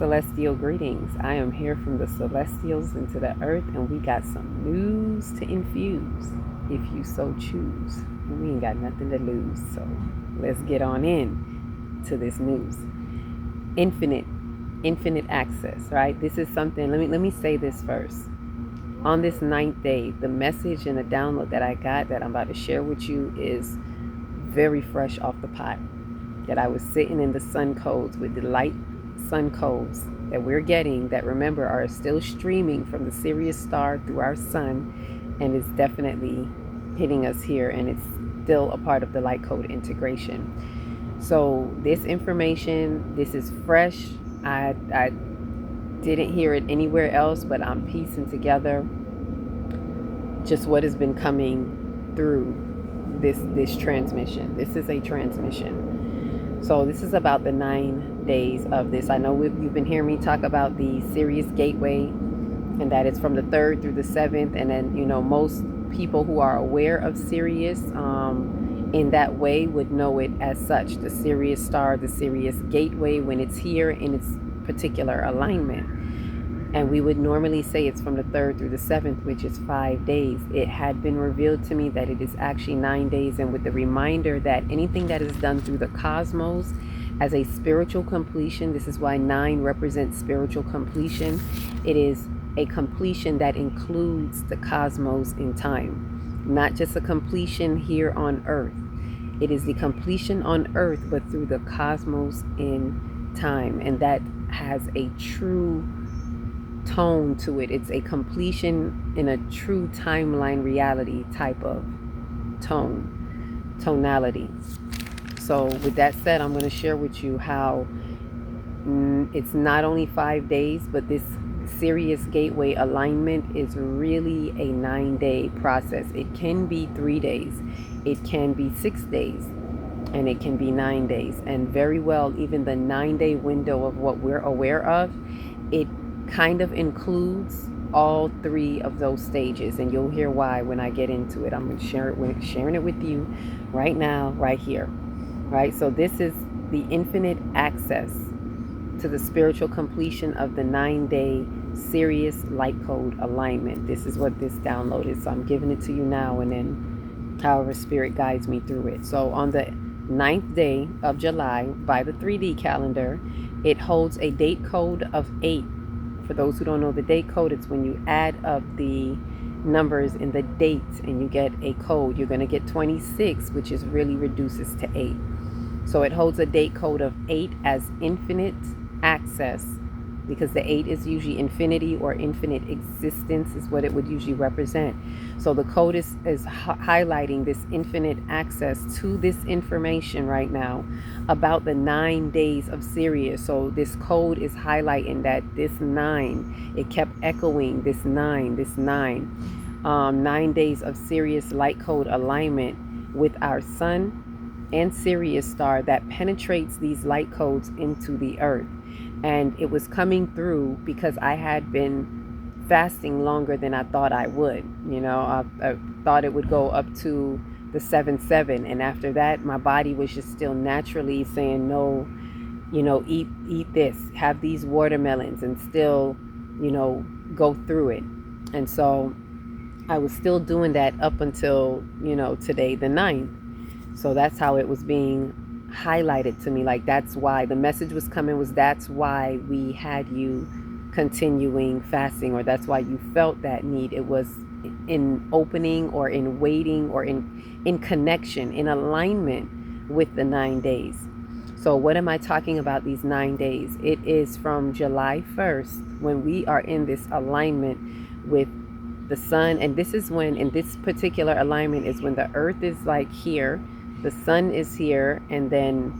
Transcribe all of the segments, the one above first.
Celestial greetings. I am here from the celestials into the earth, and we got some news to infuse if you so choose. We ain't got nothing to lose, so let's get on in to this news. Infinite access, right? This is something, let me say this first. On this 9th day, the message and the download that I got that I'm about to share with you is very fresh off the pot. That I was sitting in the sun codes with the light sun codes that we're getting, that remember are still streaming from the Sirius star through our sun, and it's definitely hitting us here, and it's still a part of the light code integration. So this information, this is fresh. I didn't hear it anywhere else, but I'm piecing together just what has been coming through this transmission. This is a transmission. So this is about the 9 days of this. I know you've been hearing me talk about the Sirius gateway, and that it's from the 3rd through the 7th. And then, most people who are aware of Sirius in that way would know it as such. The Sirius star, the Sirius gateway, when it's here in its particular alignment. And we would normally say it's from the 3rd through the 7th, which is 5 days. It had been revealed to me that it is actually 9 days. And with the reminder that anything that is done through the cosmos as a spiritual completion, this is why 9 represents spiritual completion. It is a completion that includes the cosmos in time, not just a completion here on earth. It is the completion on earth, but through the cosmos in time. And that has a true tone to it. It's a completion in a true timeline reality type of tonality. So with that said, I'm going to share with you how it's not only 5 days, but this Sirius gateway alignment is really a 9-day process. It can be 3 days, it can be 6 days, and it can be 9 days. And very well, even the 9-day window of what we're aware of, it kind of includes all 3 of those stages, and you'll hear why when I get into it. I'm going to sharing it with you right now, right here, right? So this is the infinite access to the spiritual completion of the 9-day Sirius light code alignment. This is what this download is. So I'm giving it to you now, and then however spirit guides me through it. So on the 9th day of July by the 3D calendar, it holds a date code of 8. For those who don't know the date code, it's when you add up the numbers in the date and you get a code. You're going to get 26, which is really reduces to 8. So it holds a date code of 8 as infinite access, because the 8 is usually infinity, or infinite existence is what it would usually represent. So the code is highlighting this infinite access to this information right now about the 9 days of Sirius. So this code is highlighting that this 9, it kept echoing this 9, 9 days of Sirius light code alignment with our sun and Sirius star that penetrates these light codes into the earth. And it was coming through because I had been fasting longer than I thought I would. I thought it would go up to the 7/7, and after that my body was just still naturally saying no, eat this, have these watermelons, and still go through it. And so I was still doing that up until today, the 9th. So that's how it was being highlighted to me. Like, that's why the message was coming, that's why we had you continuing fasting, or that's why you felt that need. It was in opening, or in waiting, or in connection, in alignment with the 9 days. So what am I talking about these 9 days? It is from July 1st, when we are in this alignment with the sun. And this is when, in this particular alignment, is when the earth is like here, the sun is here, and then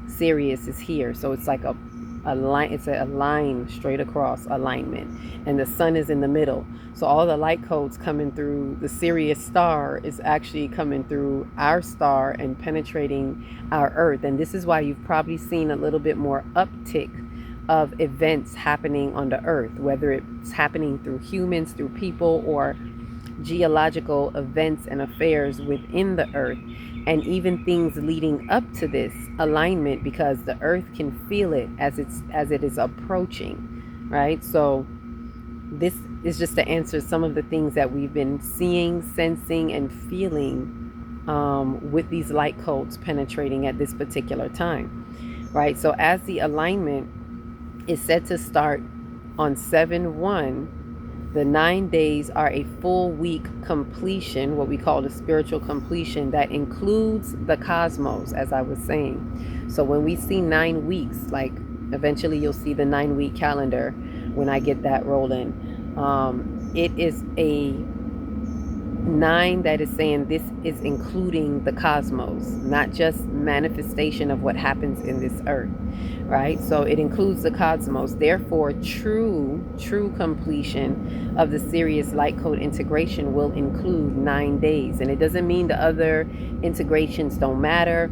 Sirius is here. So it's like a line, it's a line straight across alignment, and the sun is in the middle. So all the light codes coming through the Sirius star is actually coming through our star and penetrating our earth. And this is why you've probably seen a little bit more uptick of events happening on the earth, whether it's happening through humans, through people, or geological events and affairs within the earth, and even things leading up to this alignment, because the earth can feel it as it is approaching, right? So this is just to answer some of the things that we've been seeing, sensing, and feeling with these light codes penetrating at this particular time, right? So as the alignment is set to start on 7/1, the 9 days are a full week completion, what we call the spiritual completion, that includes the cosmos, as I was saying. So when we see 9 weeks, like eventually you'll see the 9-week calendar when I get that rolling. It is a 9 that is saying this is including the cosmos, not just manifestation of what happens in this earth, right? So it includes the cosmos. Therefore, true completion of the Sirius light code integration will include 9 days. And it doesn't mean the other integrations don't matter.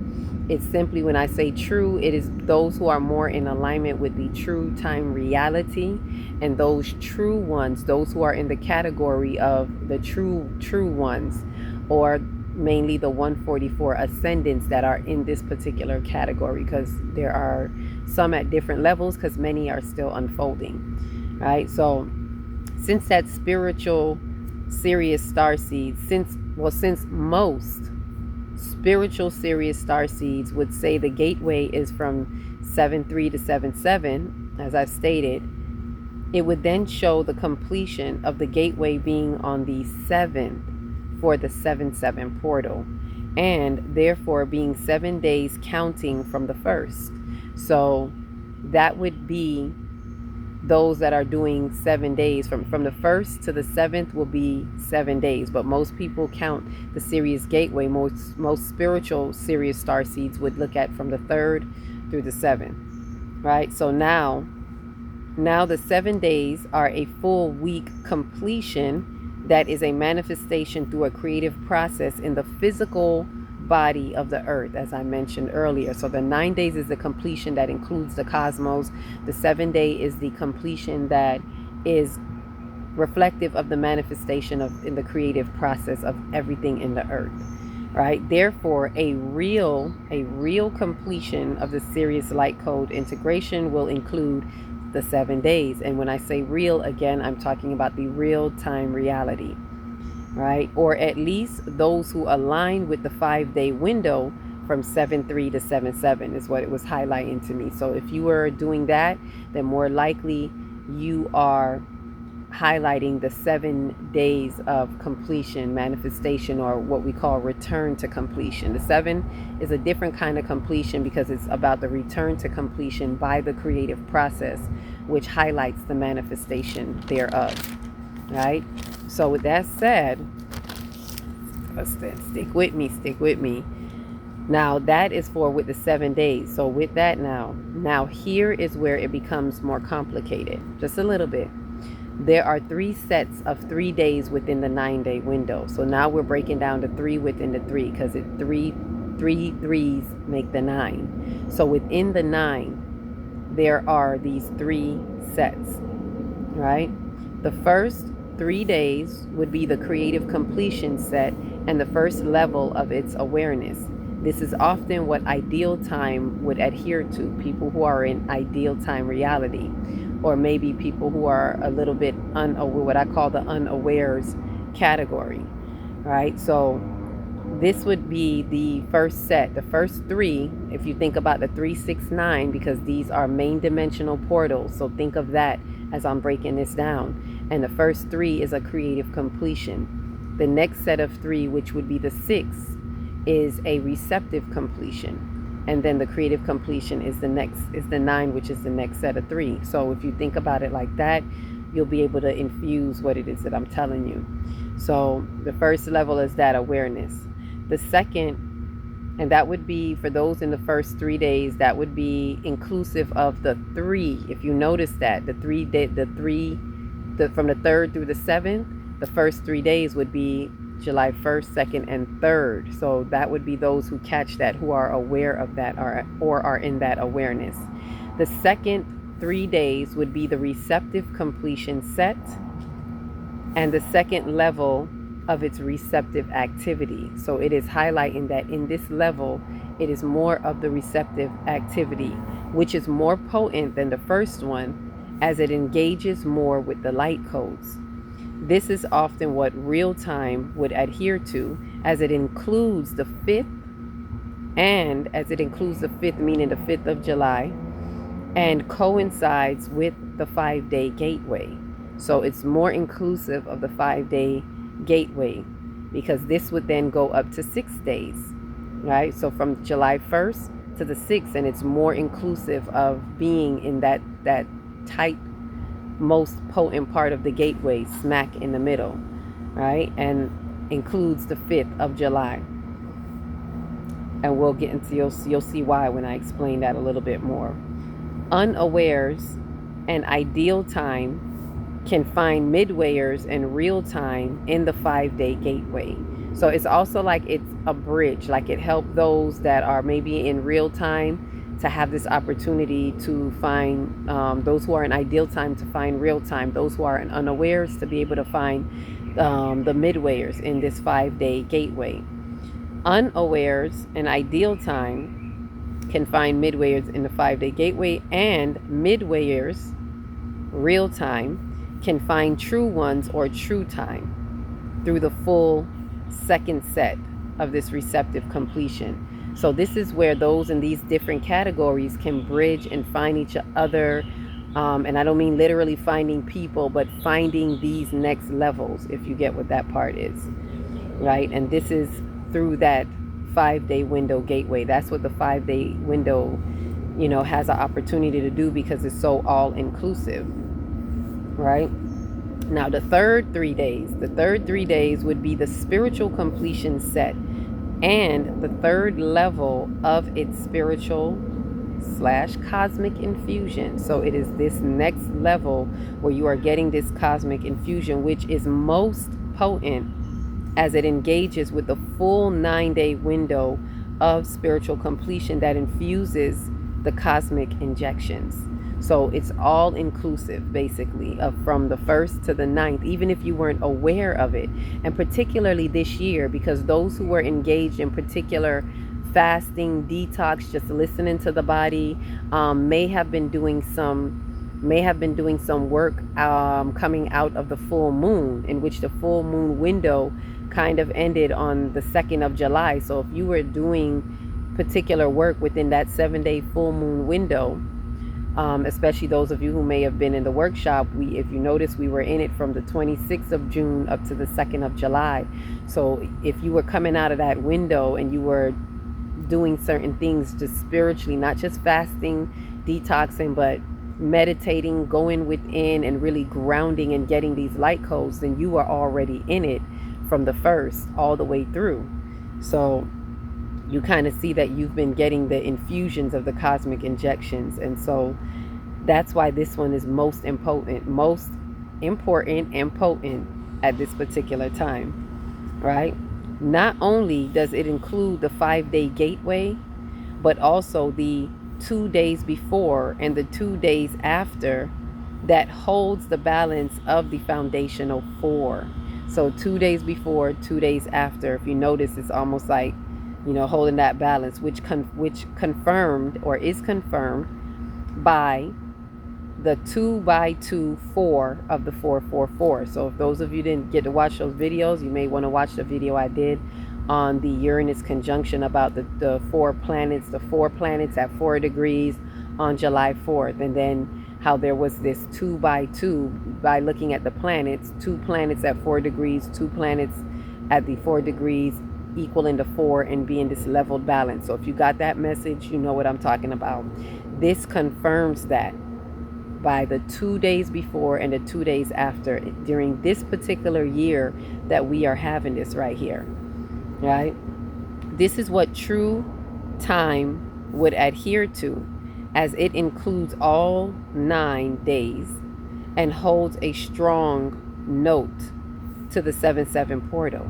It's simply, when I say true, it is those who are more in alignment with the true time reality, and those true ones, those who are in the category of the true ones, or mainly the 144 ascendants that are in this particular category, because there are some at different levels, because many are still unfolding, right? So since that spiritual Sirius star seed, since most spiritual Sirius star seeds would say the gateway is from 7/3 to 7/7, as I've stated, it would then show the completion of the gateway being on the 7th for the 7/7 portal, and therefore being 7 days counting from the first. So that would be those that are doing 7 days from the 1st to the 7th will be 7 days, but most people count the Sirius gateway. Most spiritual Sirius star seeds would look at from the 3rd through the 7th, right? So now the 7 days are a full week completion that is a manifestation through a creative process in the physical body of the earth, as I mentioned earlier. So the 9 days is the completion that includes the cosmos. The 7 day is the completion that is reflective of the manifestation of in the creative process of everything in the earth, right? Therefore, a real completion of the Sirius light code integration will include the 7 days. And when I say real, again, I'm talking about the real time reality, right? Or at least those who align with the 5-day window from 7/3 to 7/7 is what it was highlighting to me. So if you were doing that, then more likely you are highlighting the 7 days of completion, manifestation, or what we call return to completion. The 7 is a different kind of completion because it's about the return to completion by the creative process, which highlights the manifestation thereof, right? So with that said, stick with me. Now that is for with the 7 days. So with that, now here is where it becomes more complicated, just a little bit. There are 3 sets of 3 days within the 9-day window. So now we're breaking down to 3 within the 3, because three threes make the 9. So within the 9, there are these 3 sets, right? The first 3 days would be the creative completion set and the first level of its awareness. This is often what ideal time would adhere to, people who are in ideal time reality, or maybe people who are a little bit what I call the unawares category, right? So this would be the first set, the first 3, if you think about the 3, 6, 9, because these are main dimensional portals. So think of that as I'm breaking this down. And the first 3 is a creative completion. The next set of 3, which would be the 6, is a receptive completion. And then the creative completion is the 9, which is the next set of 3. So if you think about it like that, you'll be able to infuse what it is that I'm telling you. So the first level is that awareness. The second, and that would be for those in the first 3 days, that would be inclusive of the 3. If you notice that from the 3rd through the 7th, the first 3 days would be July 1st, 2nd, and 3rd. So that would be those who catch that, who are aware of that, or are in that awareness. The second 3 days would be the receptive completion set, and the second level of its receptive activity. So it is highlighting that in this level, it is more of the receptive activity, which is more potent than the first one as it engages more with the light codes. This is often what real time would adhere to, as it includes the fifth, meaning the 5th of July, and coincides with the 5-day gateway. So it's more inclusive of the 5-day gateway, because this would then go up to 6 days, right? So from July 1st to the 6th, and it's more inclusive of being in that tight, most potent part of the gateway, smack in the middle, right? And includes the 5th of July. And we'll get into, you'll see why when I explain that a little bit more. Unawares and ideal time can find midwayers in real time in the 5-day gateway. So it's also like it's a bridge, like it helped those that are maybe in real time to have this opportunity to find, those who are in ideal time to find real time, those who are in unawares to be able to find the midwayers in this 5-day gateway. Unawares and ideal time can find midwayers in the 5-day gateway, and midwayers, real time, can find true ones or true time through the full second set of this receptive completion. So this is where those in these different categories can bridge and find each other. And I don't mean literally finding people, but finding these next levels, if you get what that part is, right? And this is through that 5-day window gateway. That's what the 5-day window, has an opportunity to do, because it's so all inclusive, right? Now the third 3 days would be the spiritual completion set and the third level of its spiritual / cosmic infusion. So it is this next level where you are getting this cosmic infusion, which is most potent as it engages with the full 9-day window of spiritual completion that infuses the cosmic injections. So it's all inclusive, basically, from the 1st to the 9th, even if you weren't aware of it. And particularly this year, because those who were engaged in particular fasting, detox, just listening to the body, may have been doing some work coming out of the full moon, in which the full moon window kind of ended on the 2nd of July. So if you were doing particular work within that 7-day full moon window, especially those of you who may have been in the workshop, if you notice, we were in it from the 26th of June up to the 2nd of July. So if you were coming out of that window and you were doing certain things just spiritually, not just fasting, detoxing, but meditating, going within and really grounding and getting these light codes, then you are already in it from the 1st all the way through. So you kind of see that you've been getting the infusions of the cosmic injections. And so that's why this one is most important and potent at this particular time, right? Not only does it include the 5-day gateway, but also the 2 days before and the 2 days after that holds the balance of the foundational 4. So 2 days before, 2 days after. If you notice, it's almost like, holding that balance, which confirmed or is confirmed by the 2x2 4 of the 444. So if those of you didn't get to watch those videos, you may want to watch the video I did on the Uranus conjunction about the 4 planets at 4 degrees on July 4th, and then how there was this 2x2 by looking at the planets, 2 planets at 4 degrees, 2 planets at the 4 degrees equaling to 4 and being this leveled balance. So if you got that message, you know what I'm talking about. This confirms that by the 2 days before and the 2 days after during this particular year that we are having this right here, right? This is what true time would adhere to, as it includes all 9 days and holds a strong note to the 7-7 portal.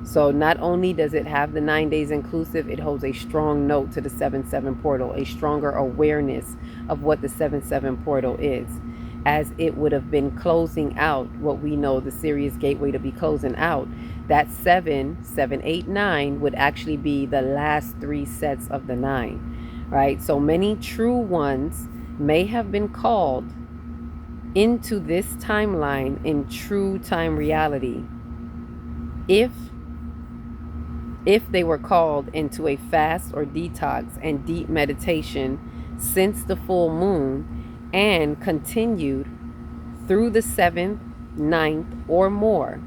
So not only does it have the 9 days inclusive, it holds a strong note to the 7-7 portal, a stronger awareness of what the 7-7 portal is. as it would have been closing out what we know the Sirius gateway to be closing out. That 7, 7, 8, 9 would actually be the last three sets of the 9, right? So many true ones may have been called into this timeline in true time reality if they were called into a fast or detox and deep meditation since the full moon and continued through the 7th, 9th, or more,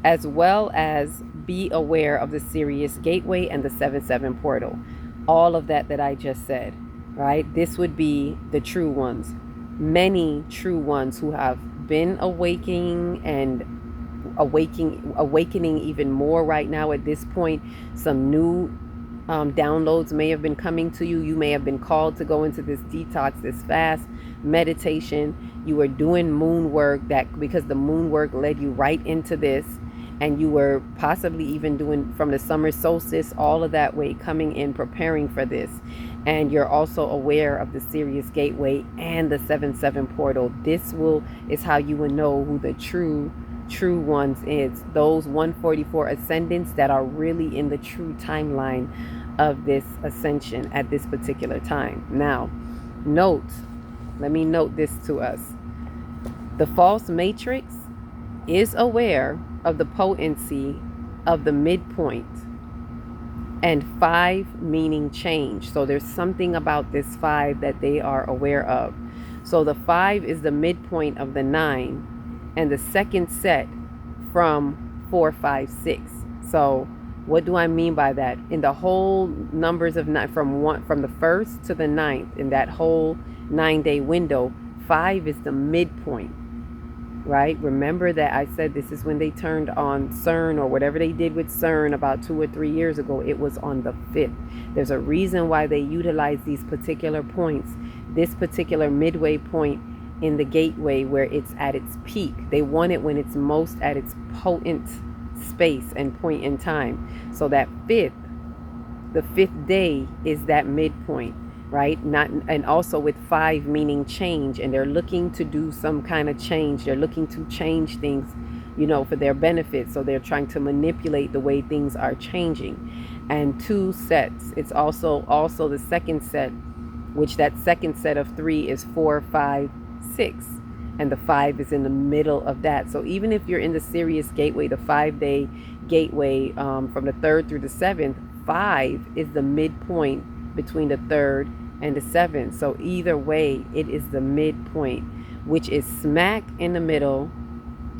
as well as be aware of the Sirius gateway and the 7-7 portal. All of that I just said, right? This would be the true ones. Many true ones who have been awakening and awakening even more right now at this point. Some new downloads may have been coming to you. You may have been called to go into this detox, this fast meditation. You were doing moon work, that because the moon work led you right into this, and you were possibly even doing from the summer solstice, all of that way coming in, preparing for this. And you're also aware of the Sirius gateway and the 7-7 portal. This is how you will know who the true ones is. Those 144 ascendants that are really in the true timeline of this ascension at this particular time. Now, let me note this to us. The false matrix is aware of the potency of the midpoint, and 5 meaning change. So there's something about this 5 that they are aware of. So the 5 is the midpoint of the 9 and the second set from 4, 5, 6. So what do I mean by that? In the whole numbers of 9, from the 1st to the 9th, in that whole 9-day window, 5 is the midpoint, right? Remember that I said this is when they turned on CERN, or whatever they did with CERN about 2 or 3 years ago. It was on the 5th. There's a reason why they utilize these particular points, this particular midway point in the gateway where it's at its peak. They want it when it's most at its potent space and point in time. So that the 5th day is that midpoint, right? And also with 5 meaning change, and they're looking to do some kind of change. They're looking to change things, for their benefit. So they're trying to manipulate the way things are changing. And 2 sets. It's also the second set, which that second set of 3 is 4, 5, 6, and the 5 is in the middle of that. So even if you're in the Sirius gateway, the 5-day gateway, from the 3rd through the 7th, 5 is the midpoint between the 3rd and the 7th. So either way, it is the midpoint, which is smack in the middle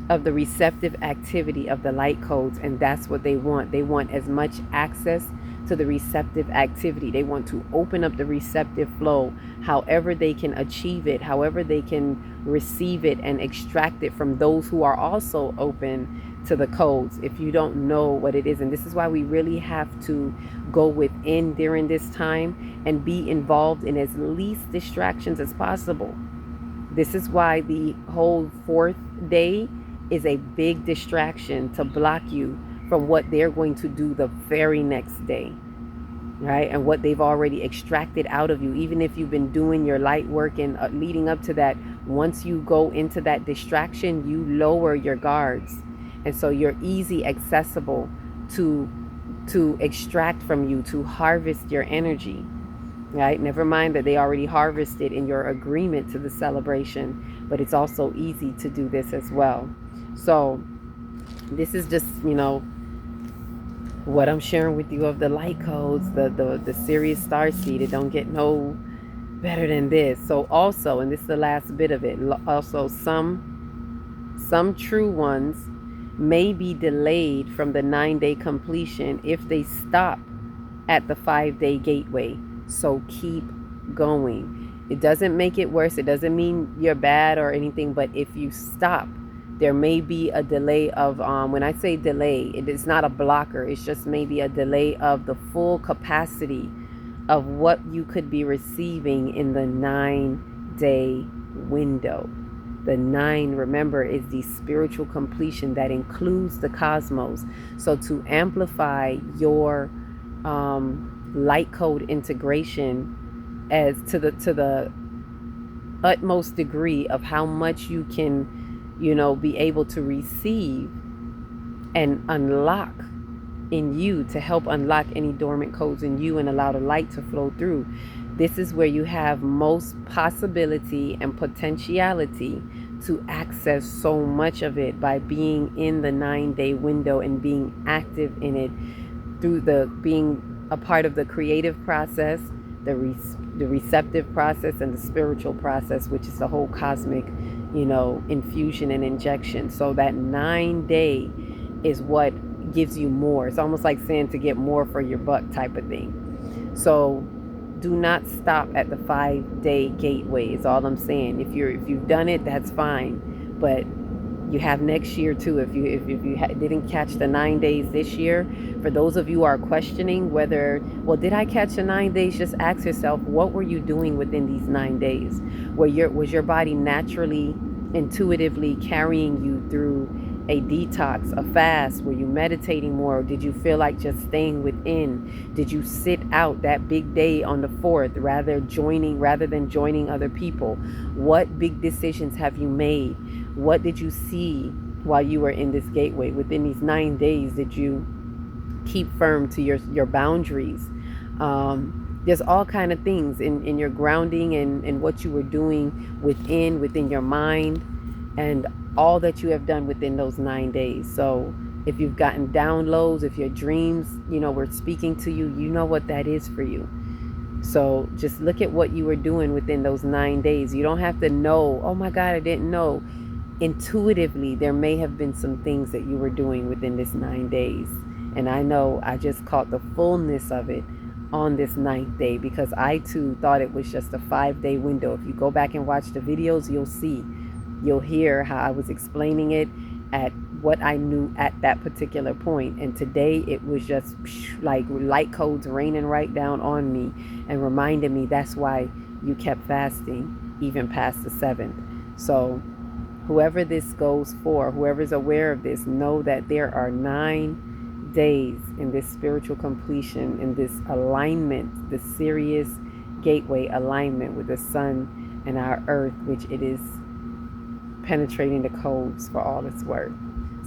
of the receptive activity of the light codes. And that's what they want. They want as much access to the receptive activity. They want to open up the receptive flow, however they can achieve it, however they can receive it and extract it from those who are also open to the codes. If you don't know what it is, and this is why we really have to go within during this time and be involved in as least distractions as possible. This is why the whole 4th day is a big distraction to block you from what they're going to do the very next day, right? And what they've already extracted out of you. Even if you've been doing your light work and leading up to that, once you go into that distraction, you lower your guards. And so you're easy accessible to extract from you, to harvest your energy, right? Never mind that they already harvested in your agreement to the celebration, but it's also easy to do this as well. So this is just, what I'm sharing with you of the light codes, the Sirius starseed. It don't get no better than this. So also, and this is the last bit of it, also some true ones may be delayed from the 9-day completion if they stop at the 5-day gateway. So keep going. It doesn't make it worse. It doesn't mean you're bad or anything, but if you stop, there may be a delay of, when I say delay, it is not a blocker. It's just maybe a delay of the full capacity of what you could be receiving in the 9-day window. The 9, remember, is the spiritual completion that includes the cosmos. So to amplify your light code integration as to the utmost degree of how much you can, be able to receive and unlock in you, to help unlock any dormant codes in you and allow the light to flow through. This is where you have most possibility and potentiality to access so much of it by being in the 9-day window and being active in it through the being a part of the creative process, the receptive process, and the spiritual process, which is the whole cosmic, infusion and injection. So that 9-day is what gives you more. It's almost like saying to get more for your buck type of thing. So do not stop at the 5-day gateway is all I'm saying. If you've done it, that's fine, but you have next year too. If you didn't catch the 9 days this year, for those of you who are questioning whether, well, did I catch the 9 days, just ask yourself, what were you doing within these 9 days? Was your body naturally, intuitively carrying you through a detox, a fast? Were you meditating more? Or did you feel like just staying within? Did you sit out that big day on the 4th rather than joining other people? What big decisions have you made? What did you see while you were in this gateway? Within these 9 days, did you keep firm to your boundaries? There's all kind of things in your grounding and what you were doing within your mind, and all that you have done within those 9 days. So if you've gotten downloads, if your dreams, were speaking to you, you know what that is for you. So just look at what you were doing within those 9 days. You don't have to know, oh my God, I didn't know. Intuitively, there may have been some things that you were doing within this 9 days. And I know I just caught the fullness of it on this 9th day, because I too thought it was just a 5-day window. If you go back and watch the videos, you'll hear how I was explaining it at what I knew at that particular point. And today it was just like light codes raining right down on me and reminded me that's why you kept fasting even past the 7th. So whoever this goes for, whoever's aware of this, know that there are 9 days in this spiritual completion, in this alignment, the Sirius gateway alignment with the sun and our earth, which it is penetrating the codes for all it's worth.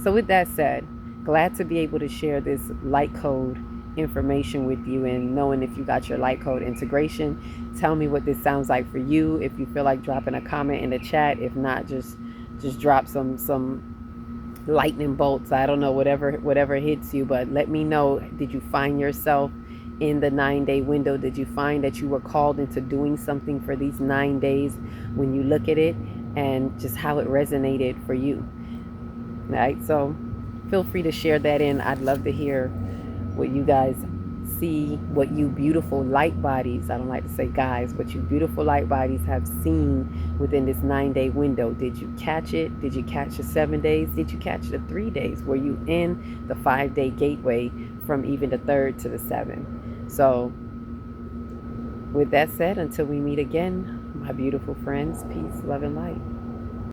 So with that said, glad to be able to share this light code information with you, and knowing if you got your light code integration. Tell me what this sounds like for you. If you feel like dropping a comment in the chat, if not, just drop some lightning bolts. I don't know, whatever hits you, but let me know. Did you find yourself in the 9-day window? Did you find that you were called into doing something for these 9 days when you look at it, and just how it resonated for you? All right, so feel free to share that in. I'd love to hear what you guys see, what you beautiful light bodies, I don't like to say guys, but you beautiful light bodies have seen within this 9-day window. Did you catch it? Did you catch the 7 days? Did you catch the 3 days? Were you in the 5-day gateway from even the 3rd to the 7th? So with that said, until we meet again, my beautiful friends, peace, love, and light.